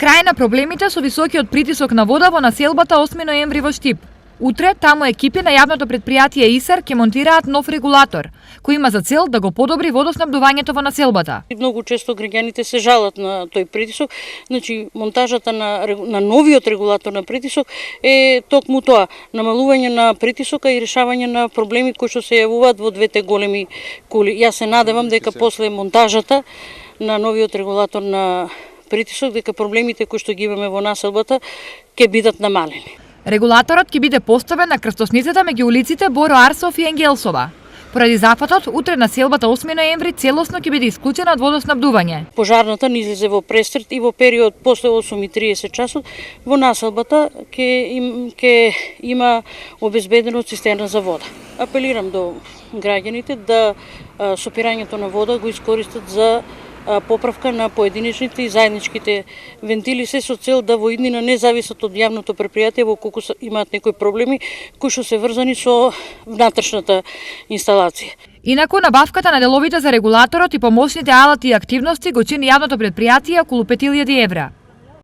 Крај на проблемите со високиот притисок на вода во населбата 8 ноември во Штип. Утре таму екипи на јавното претпријатие ИСАР ќе монтираат нов регулатор, кој има за цел да го подобри водоснабдувањето во населбата. Многу често граѓаните се жалат на тој притисок, значи монтажата на новиот регулатор на притисок е токму тоа, намалување на притисока и решавање на проблеми кои што се јавуваат во двете големи кули. Јас се надевам дека после монтажата на новиот регулатор на притисок, дека проблемите кои што ги имаме во населбата ќе бидат намалени. Регулаторот ќе биде поставен на крстосницата меѓу улиците Боро Арсов и Енгелсова. Поради запатот, утре населбата 8 ноември целосно ќе биде исклучена од водоснабдување. Пожарната ни излезе во престрет и во период после 8:30 часот во населбата ќе има обезбедено цистерна за вода. Апелирам до граѓаните да сопирањето на вода го искористат за поправка на поединечните и заедничките вентили, се со цел да во иднина не зависат од јавното претпријатие во колку имаат некои проблеми кои што се врзани со внатрешната инсталација. Инаку, набавката на деловите за регулаторот и помошните алати и активности го чини јавното претпријатие околу 5000 евра.